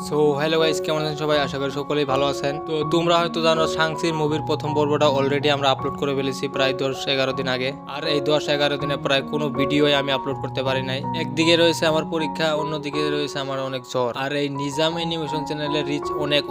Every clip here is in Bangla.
সো হ্যালো গাইস, কেমন আছেন সবাই? আশা করি সকলেই ভালো আছেন। তো তোমরা হয়তো জানো শাংচির মুভির প্রথম পর্বটা অলরেডি আমরা আপলোড করে ফেলেছি প্রায় 10-11 দিন আগে। আর এই 10-11 দিনে প্রায় কোনো ভিডিওই আমি আপলোড করতে পারি নাই। একদিকে রয়েছে আমার পরীক্ষা, অন্যদিকে রয়েছে আমার অনেক জ্বর। আর এই নিজাম অ্যানিমেশন চ্যানেলের রিচ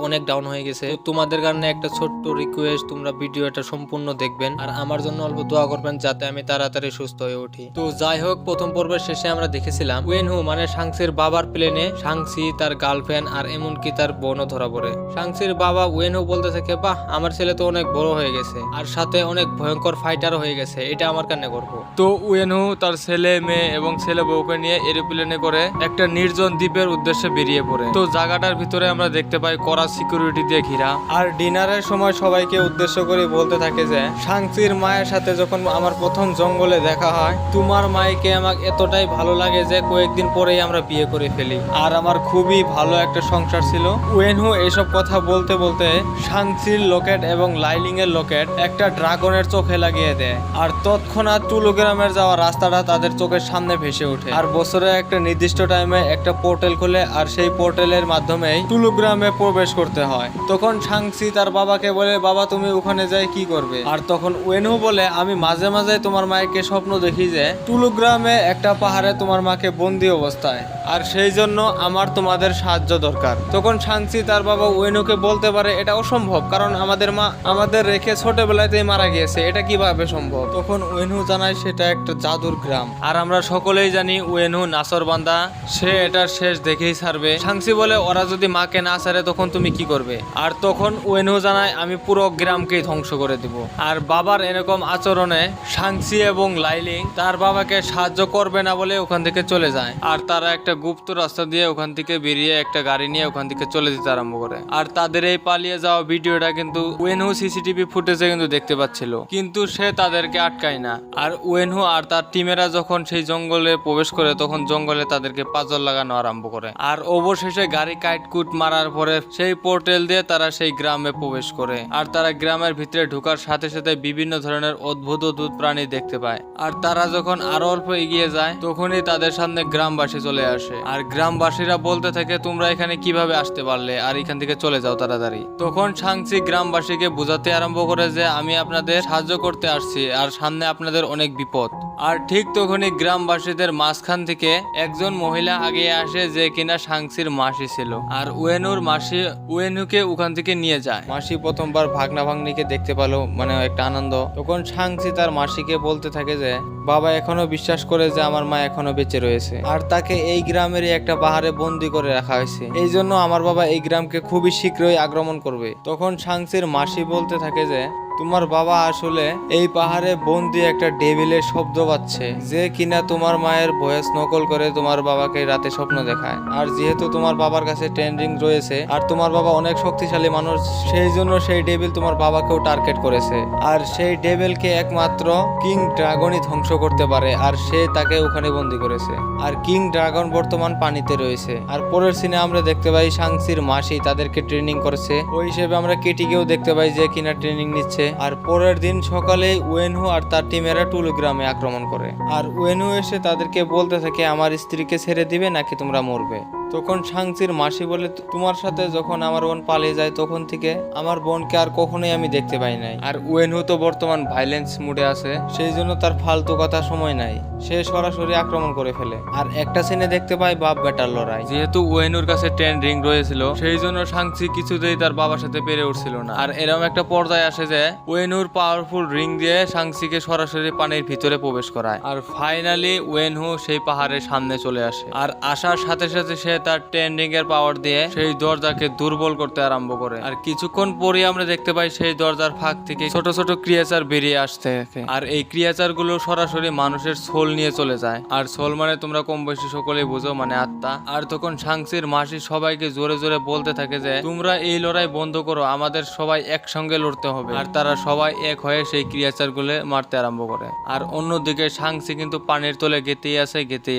অনেক ডাউন হয়ে গেছে। তো তোমাদের কারণে একটা ছোট্ট রিকোয়েস্ট, তোমরা ভিডিওটা সম্পূর্ণ দেখবেন আর আমার জন্য অল্প দোয়া করবেন যাতে আমি তাড়াতাড়ি সুস্থ হয়ে উঠি। তো যাই হোক, প্রথম পর্বের শেষে আমরা দেখেছিলাম ওয়েনহু মানে শাংচির বাবার প্লেনে শাংচি, তার গার্লফ্রেন্ড আর এমনকি তার বোনও ধরা পড়ে। শাংচির বাবা ওয়েনহু বলতে থাকে, বাহ আমার ছেলে তো অনেক বড় হয়ে গেছে আর সাথে অনেক ভয়ঙ্কর ফাইটারও হয়ে গেছে, এটা আমার কানে করব। তো ওয়েনহু তার ছেলে মেয়ে এবং ছেলে বউকে নিয়ে এরোপ্লেনে করে একটা নির্জন দ্বীপের উদ্দেশ্যে বেরিয়ে পড়ে। তো জায়গাটার ভিতরে আমরা দেখতে পাই কড়া সিকিউরিটি দিয়ে ঘেরা। আর ডিনারের সময় সবাইকে উদ্দেশ্য করে বলতে থাকে যে শাংচির মায়ের সাথে যখন আমার প্রথম জঙ্গলে দেখা হয়, তোমার মাইকে আমাকে এতটাই ভালো লাগে যে কয়েকদিন পরেই আমরা বিয়ে করে ফেলি আর আমার খুবই ভালো একটা সংসার ছিল। ওয়েনহু এসব কথা বলতে বলতে শাংচির লকেট এবং লাইলিং এর লকেট একটা ড্রাগনের চোখে লাগিয়ে দেয় আর তৎক্ষণাৎ টুলুগ্রামের যাওয়া রাস্তাটা তাদের চোখের সামনে ভেসে ওঠে। আর বছরে একটা নির্দিষ্ট টাইমে একটা পোর্টাল খুলে আর সেই পোর্টালের মাধ্যমেই টুলুগ্রামে প্রবেশ করতে হয়। তখন শাংচি তার বাবাকে বলে, বাবা তুমি ওখানে যাই কি করবে? আর তখন ওয়েনহু বলে, আমি মাঝে মাঝে তোমার মাকে স্বপ্ন দেখি যে টুলুগ্রামে একটা পাহাড়ে তোমার মাকে বন্দি অবস্থায়, আর সেই জন্য আমার তোমাদের সাহায্য দরকার। তখন শাংচি তার বাবা ওয়েনহুকে বলতে পারে, এটা অসম্ভব, কারণ আমাদের মা আমাদের রেখে ছোটবেলাতেই মারা গিয়েছে, এটা কিভাবে সম্ভব? তখন ওয়েনহু জানায় সেটা একটা জাদুর গ্রাম আর আমরা সকলেই জানি ওয়েনহু নাসরবান্দা, সে এটার শেষ দেখেই ছাড়বে। শাংচি বলে, ওরা যদি মাকে না ছাড়ে তখন তুমি কি করবে? আর তখন ওয়েনহু জানায়, আমি পুরো গ্রামকেই ধ্বংস করে দিব। আর বাবার এরকম আচরণে শাংচি এবং লাইলিং তার বাবাকে সাহায্য করবে না বলে ওখান থেকে চলে যায়। আর তারা একটা গুপ্ত রাস্তা দিয়ে ওখান থেকে বেরিয়ে একটা গাড়ি নিয়ে ওখান থেকে চলে যেতে আরম্ভ করে। আর তাদের এই পালিয়ে যাওয়া ভিডিওটা কিন্তু ওয়েনহু সিসিটিভি ফুটেজে কিন্তু দেখতে পাচ্ছিল, কিন্তু সে তাদেরকে আটকায় না। আর ওয়েনহু আর তার টিমেরা যখন সেই জঙ্গলে প্রবেশ করে তখন জঙ্গলে তাদেরকে পাজর লাগানো আরম্ভ করে। আর অবশেষে গাড়ি কাটকুট মারার পরে সেই পোর্টাল দিয়ে তারা সেই গ্রামে প্রবেশ করে। আর তারা গ্রামের ভিতরে ঢোকার সাথে সাথে বিভিন্ন ধরনের অদ্ভুত প্রাণী দেখতে পায়। আর তারা যখন আরো অল্প এগিয়ে যায় তখনই তাদের সামনে গ্রামবাসী চলে আসে। আর গ্রামবাসীরা বলতে থাকে, তোমরা এখানে কিভাবে আসতে পারলে, আর এখান থেকে চলে যাও তাড়াতাড়ি। তখন শাংচি গ্রামবাসীকে বোঝাতে আরম্ভ করে যে আমি আপনাদের সাহায্য করতে আসছি আর সামনে আপনাদের অনেক বিপদ। আর ঠিক তখনই গ্রামবাসীদের মাঝখান থেকে একজন মহিলা আগে আসে যে কিনা শাংচির মাসি ছিল। আর ওয়েনুর মাসি ওয়েনুকে ওখান থেকে নিয়ে যায়। মাসি প্রথমবার ভাগনা ভাগ্নিকে দেখতে পেলো, মানে একটা আনন্দ। তখন শাংচি তার মাসিকে বলতে থাকে যে বাবা এখনো বিশ্বাস করে যে আমার মা এখনো বেঁচে রয়েছে আর তাকে এই গ্রামেরই একটা পাহাড়ে বন্দি করে রাখা হয়েছে, এই জন্য আমার বাবা এই গ্রামকে খুবই শীঘ্রই আক্রমণ করবে। তখন শাংচির মাসি বলতে থাকে যে তোমার বাবা আসলে এই পাহাড়ে বন্দি একটা ডেভিলের শব্দ পাচ্ছে, যে কিনা তোমার মায়ের ভয়েস নকল করে তোমার বাবাকে রাতে স্বপ্ন দেখায়। আর যেহেতু তোমার বাবার কাছে ট্রেন্ডিং রয়েছে আর তোমার বাবা অনেক শক্তিশালী মানুষ, সেই জন্য সেই ডেভিল তোমার বাবাকেও টার্গেট করেছে। আর সেই ডেভিলকে একমাত্র কিং ড্রাগনই ধ্বংস করতে পারে আর সে তাকে ওখানে বন্দি করেছে। আর কিং ড্রাগন বর্তমান পানিতে রয়েছে। আর পরের সিনে আমরা দেখতে পাই শাংচির মাসি তাদেরকে ট্রেনিং করছে, ওই হিসেবে আমরা কেটিকেও দেখতে পাই যে কিনা ট্রেনিং নিচ্ছে। আর পরের দিন সকালে ওয়েনহু আর তার টিমেরা টুলুগ্রামে আক্রমণ করে। আর ওয়েনহু এসে তাদেরকে বলতে থাকে, আমার স্ত্রীকে ছেড়ে দিবে নাকি তোমরা মরবে? তখন শাংচির মাসি বলে, তোমার সাথে যখন আমার বোন পালিয়ে যায় তখন থেকে আমার বোনকে আর কখনোই আমি দেখতে পাই নাই। আর ওয়েনহু তো বর্তমান ভাইলেন্স মুডে আছে, সেই জন্য তার ফালতু কথা সময় নাই, সে সরাসরি আক্রমণ করে ফেলে। আর একটা সিনে দেখতে পাই বাপ বেটার লড়াই। যেহেতু ওয়েনহুর কাছে 10 রিং রয়েছিল সেই জন্য শাংচি কিছুতেই তার বাবার সাথে পেরে উঠছিল না। আর এরকম একটা পর্যায়ে আসে যে ওয়েনহুর পাওয়ারফুল রিং দিয়ে শাংচিকে সরাসরি পানির ভিতরে প্রবেশ করায়। আর ফাইনালি ওয়েনহু সেই পাহাড়ের সামনে চলে আসে। আর আসার সাথে সাথে সে তার ট্রেন্ডিং এর পাওয়ার দিয়ে সেই দরজাকে দুর্বল করতে আরম্ভ করে। আর কিছুক্ষণ পরে আমরা দেখতে পাই সেই দরজার ফাঁক থেকে ছোট ছোট ক্রিয়েচার বেরিয়ে আসতে থাকে। আর এই ক্রিয়েচার গুলো সরাসরি মানুষের সোল নিয়ে চলে যায়। আর সোল মানে তোমরা কম বেশি সকলেই বুঝো, মানে আত্মা। আর তখন শাংচির মাসি সবাইকে জোরে জোরে বলতে থাকে যে তোমরা এই লড়াই বন্ধ করো, আমাদের সবাই একসঙ্গে লড়তে হবে। আর তারা সবাই এক হয়ে সেই ক্রিয়েচার গুলো মারতে আরম্ভ করে। আর অন্যদিকে শাংচি কিন্তু পানির তলে গেতেই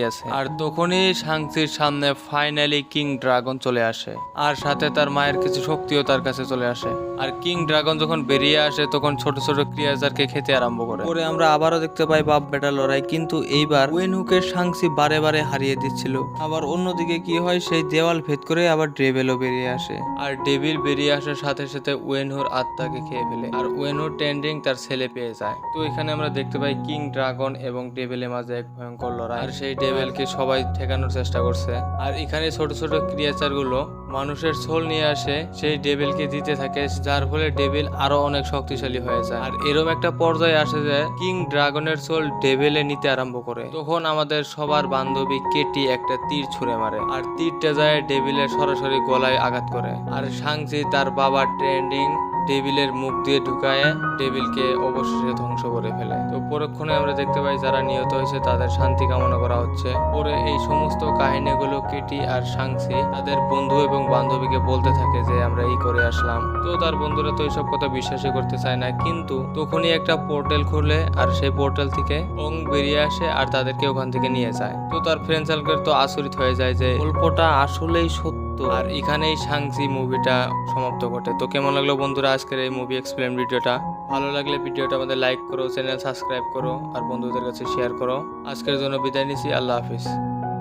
আছে। আর তখনই শাংচির সামনে ফাইনালি কিং ড্রাগন চলে আসে আর সাথে তার মায়ের কিছু শক্তিও তার কাছে চলে আসে। আর কিং ড্রাগন যখন বেরিয়ে আসে তখন ছোট ছোট ক্রিয়েচারকে খেতে আরম্ভ করে। পরে আমরা আবারও দেখতে পাই বাপ বেটা লড়াই, কিন্তু এইবার ওয়েনহুকের সাংসি বারে বারে হারিয়ে দিচ্ছিল। আবার অন্যদিকে কি হয়, সেই দেওয়াল ভেদ করে আবার ডেভিলও বেরিয়ে আসে আর ডেভিল বেরিয়ে আসার সাথে সাথে ওয়েনহুর আত্মাকে খেয়ে ফেলে আর ওয়েনহুর টেন্ডিং তার ছেলে পেয়ে যায়। তো এখানে আমরা দেখতে পাই কিং ড্রাগন এবং ডেভিলের মাঝে এক ভয়ঙ্কর লড়াই আর সেই ডেভিলকে সবাই ঠেকানোর চেষ্টা করছে। আর এখানে ছোট ছোট ক্রিয়েচার গুলো মানুষের সোল নিয়ে আসে সেই ডেভিলকে দিতে থাকে, যার ফলে ডেভিল আরো অনেক শক্তিশালী হয়ে যায়। আর এরকম একটা পর্যায়ে আসে যে কিং ড্রাগনের সোল ডেভিলে নিতে আরম্ভ করে। তখন আমাদের সবার বান্ধবী কেটি একটা তীর ছুঁড়ে মারে আর তীরটা যায় ডেভিলের সরাসরি গলায় আঘাত করে। আর সাংচি তার বাবার ট্রেন্ডিং ডেভিলের মুখ দিয়ে ঢুকায় ডেভিলকে অবশেষে ধ্বংস করে ফেলে। তো পরক্ষণে আমরা দেখতে পাই যারা নিহত হয়েছে তাদের শান্তি কামনা করা হচ্ছে। পরে এই সমস্ত কাহিনীগুলো কেটি আর সাংসি তাদের বন্ধু এবং বান্ধবীকে বলতে থাকে যে আমরা এই করে আসলাম। তো তার বন্ধুরা তো এইসব কথা বিশ্বাসই করতে চায় না, কিন্তু তখনই একটা পোর্টাল খুলে আর সেই পোর্টাল থেকে অং বেরিয়ে আসে আর তাদেরকে ওখান থেকে নিয়ে যায়। তো তার ফ্রেন্ড সার্কেল তো আচরিত হয়ে যায় যে গল্পটা আসলেই সত্য। আর এখানেই সাংসি মুভিটা সমাপ্ত ঘটে। তো কেমন লাগলো বন্ধুরা আজকের এই মুভি এক্সপ্লেন ভিডিওটা? ভালো লাগলে ভিডিওটা আমাদের লাইক করো, চ্যানেল সাবস্ক্রাইব করো আর বন্ধুদের কাছে শেয়ার করো। আজকের জন্য বিদায় নিচ্ছি, আল্লাহ হাফিজ।